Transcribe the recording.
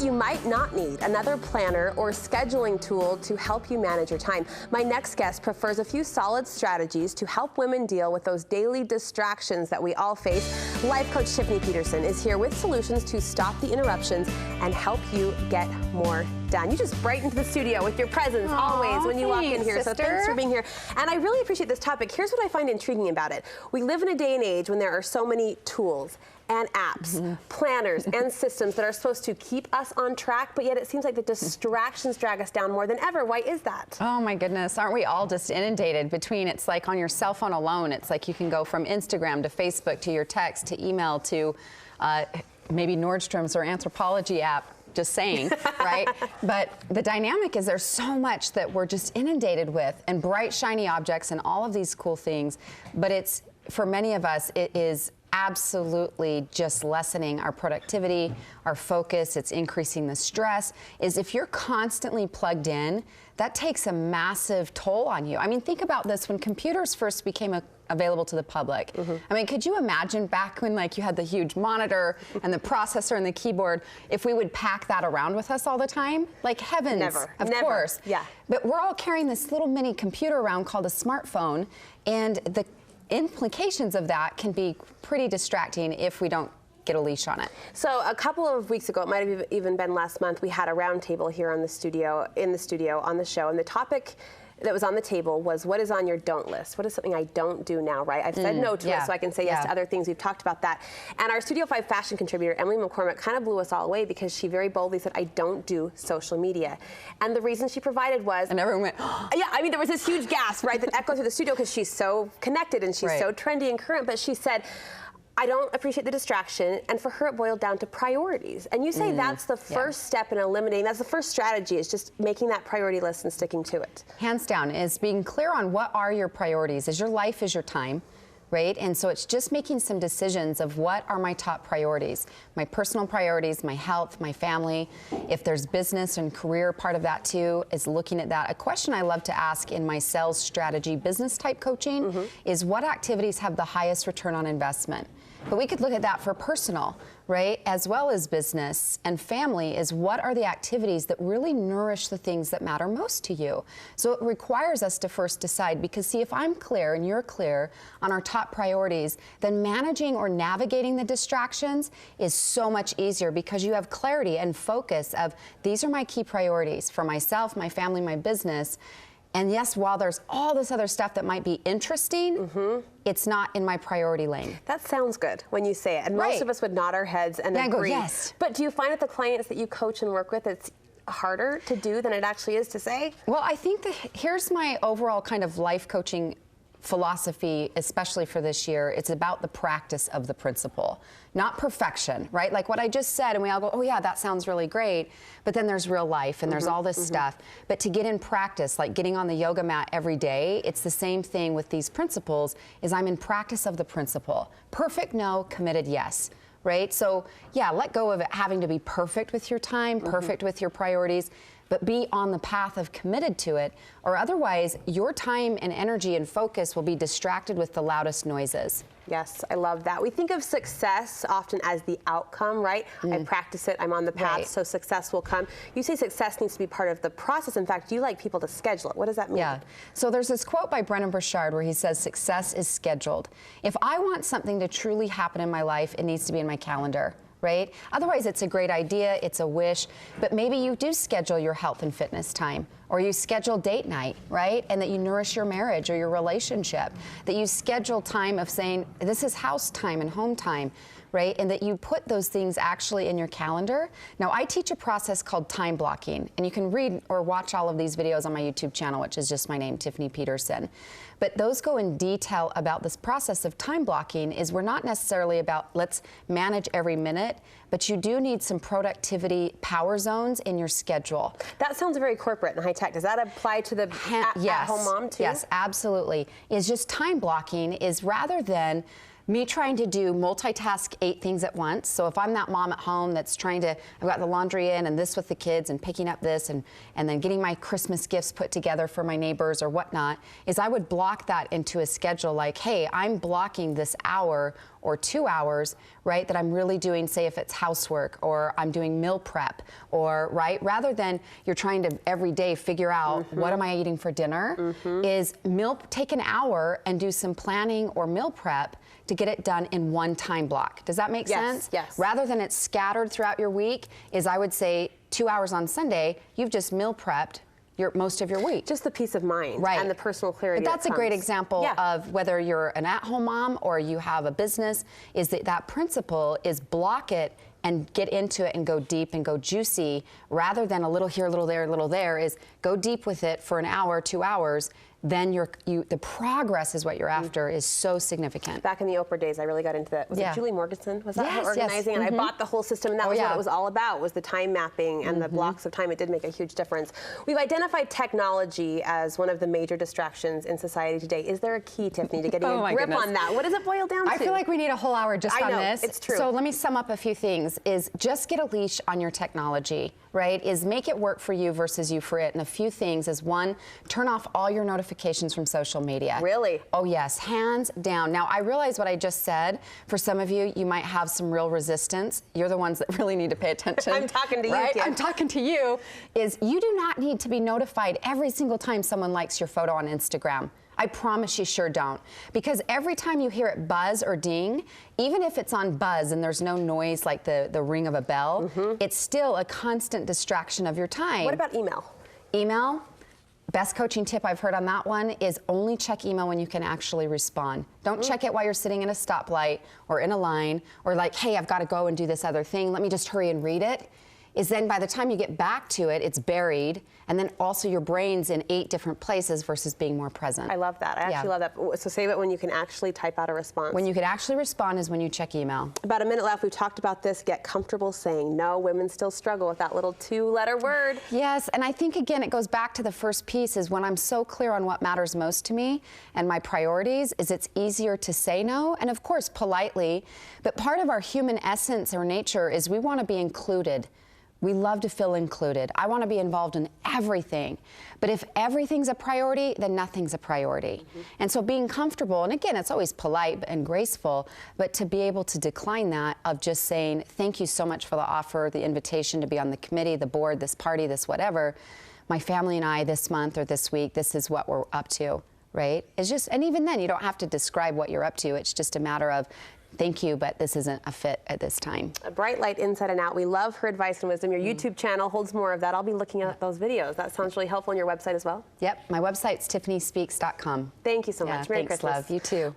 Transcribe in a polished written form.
But you might not need another planner or scheduling tool to help you manage your time. My next guest prefers a few solid strategies to help women deal with those daily distractions that we all face. Life coach Tiffany Peterson is here with solutions to stop the interruptions and help you get more done. You just brightened the studio with your presence always when you walk in here. Sister. So thanks for being here. And I really appreciate this topic. Here's what I find intriguing about it. We live in a day and age when there are so many tools and apps, planners, and systems that are supposed to keep us on track, but yet it seems like the distractions drag us down more than ever. Why is that? Oh my goodness, aren't we all just inundated between, it's like on your cell phone alone, it's like you can go from Instagram to Facebook to your text to email to maybe Nordstrom's or Anthropology app, just saying, right? But the dynamic is there's so much that we're just inundated with, and bright, shiny objects and all of these cool things, but it's, for many of us, it is absolutely just lessening our productivity, our focus, it's increasing the stress, is if you're constantly plugged in, that takes a massive toll on you. I mean, think about this, when computers first became available to the public. I mean, could you imagine back when like you had the huge monitor and the processor and the keyboard, if we would pack that around with us all the time? Like heavens, Never. of course. Yeah. But we're all carrying this little mini computer around called a smartphone, and the implications of that can be pretty distracting if we don't get a leash on it. So a couple of weeks ago, it might have even been last month, we had a roundtable here on the studio, on the show, and the topic that was on the table was, what is on your don't list? What is something I don't do now, right? I've said no to it, so I can say yes to other things. We've talked about that. And our Studio 5 fashion contributor, Emily McCormick, kind of blew us all away because she very boldly said, I don't do social media. And the reason she provided was... And everyone went, yeah, I mean, there was this huge gasp, right, that echoed through the studio because she's so connected and she's so trendy and current, but she said, I don't appreciate the distraction, and for her it boiled down to priorities. And you say that's the first step in eliminating, that's the first strategy, is just making that priority list and sticking to it. Hands down, is being clear on what are your priorities. Is your life is your time, right? And so it's just making some decisions of what are my top priorities. My personal priorities, my health, my family. If there's business and career part of that too, is looking at that. A question I love to ask in my sales strategy business type coaching is, what activities have the highest return on investment? But we could look at that for personal, right, as well as business and family, is what are the activities that really nourish the things that matter most to you? So it requires us to first decide, because see, if I'm clear and you're clear on our top priorities, then managing or navigating the distractions is so much easier, because you have clarity and focus of, these are my key priorities for myself, my family, my business. And yes, while there's all this other stuff that might be interesting, it's not in my priority lane. That sounds good when you say it. And most of us would nod our heads and agree. Go, yes. But do you find that the clients that you coach and work with, it's harder to do than it actually is to say? Well, I think that here's my overall kind of life coaching philosophy, especially for this year. It's about the practice of the principle, not perfection, right? Like what I just said, and we all go, oh yeah, that sounds really great, but then there's real life and there's all this stuff. But to get in practice, like getting on the yoga mat every day, it's the same thing with these principles, is I'm in practice of the principle. Perfect no, committed yes. Right? So yeah, let go of it having to be perfect with your time, perfect with your priorities, but be on the path of committed to it, or otherwise your time and energy and focus will be distracted with the loudest noises. Yes, I love that. We think of success often as the outcome, right? I practice it, I'm on the path, so success will come. You say success needs to be part of the process. In fact, you like people to schedule it. What does that mean? Yeah. So there's this quote by Brennan Burchard where he says, success is scheduled. If I want something to truly happen in my life, it needs to be in my calendar. Right? Otherwise, it's a great idea, it's a wish, but maybe you do schedule your health and fitness time, or you schedule date night, right? And that you nourish your marriage or your relationship, that you schedule time of saying, this is house time and home time, right? And that you put those things actually in your calendar. Now, I teach a process called time blocking, and you can read or watch all of these videos on my YouTube channel, which is just my name, Tiffany Peterson. But those go in detail about this process of time blocking. Is we're not necessarily about let's manage every minute, but you do need some productivity power zones in your schedule. That sounds very corporate and high tech. Does that apply to the at-home mom too? Yes, absolutely. Is just time blocking is, rather than me trying to do multitask 8 things at once. So if I'm that mom at home that's trying to, I've got the laundry in and this with the kids and picking up this and then getting my Christmas gifts put together for my neighbors or whatnot, is I would block that into a schedule like, hey, I'm blocking this hour or 2 hours, right, that I'm really doing, say if it's housework or I'm doing meal prep, or, right, rather than you're trying to every day figure out what am I eating for dinner, is take an hour and do some planning or meal prep to get it done in one time block. Does that make sense? Yes. Rather than it's scattered throughout your week, is I would say 2 hours on Sunday, you've just meal prepped most of your week. Just the peace of mind and the personal clarity. But that's a great example of whether you're an at-home mom or you have a business, is that principle is block it and get into it and go deep and go juicy, rather than a little here, a little there, is go deep with it for an hour, 2 hours. Then the progress is what you're after is so significant. Back in the Oprah days, I really got into that. Was it Julie Morgensen? Was that her organizing? Yes. And I bought the whole system, and that was what it was all about, was the time mapping and the blocks of time. It did make a huge difference. We've identified technology as one of the major distractions in society today. Is there a key, Tiffany, to getting a grip on that? What does it boil down to? I feel like we need a whole hour just on this. It's true. So let me sum up a few things. Is just get a leash on your technology, right? Is make it work for you versus you for it. And a few things is, one, turn off all your notifications from social media. Really? Oh yes, hands down. Now I realize what I just said. For some of you, you might have some real resistance. You're the ones that really need to pay attention. I'm talking to you, right? Kim. I'm talking to you. Is you do not need to be notified every single time someone likes your photo on Instagram. I promise you sure don't. Because every time you hear it buzz or ding, even if it's on buzz and there's no noise like the ring of a bell, it's still a constant distraction of your time. What about email? Email? Best coaching tip I've heard on that one is only check email when you can actually respond. Don't check it while you're sitting in a stoplight or in a line, or like, hey, I've got to go and do this other thing. Let me just hurry and read it. Is then by the time you get back to it, it's buried, and then also your brain's in 8 different places versus being more present. I love that. I actually love that. So save it when you can actually type out a response. When you can actually respond is when you check email. About a minute left. We've talked about this. Get comfortable saying no. Women still struggle with that little 2-letter word. Yes, and I think, again, it goes back to the first piece, is when I'm so clear on what matters most to me and my priorities, is it's easier to say no, and of course, politely. But part of our human essence or nature is we want to be included. We love to feel included. I want to be involved in everything. But if everything's a priority, then nothing's a priority. And so being comfortable, and again, it's always polite and graceful, but to be able to decline that of just saying, thank you so much for the offer, the invitation to be on the committee, the board, this party, this whatever. My family and I this month or this week, this is what we're up to, right? It's just, and even then, you don't have to describe what you're up to. It's just a matter of, thank you, but this isn't a fit at this time. A bright light inside and out. We love her advice and wisdom. Your YouTube channel holds more of that. I'll be looking at those videos. That sounds really helpful on your website as well. Yep, my website's tiffanyspeaks.com. Thank you so much. Merry Thanks, Christmas. love. You too.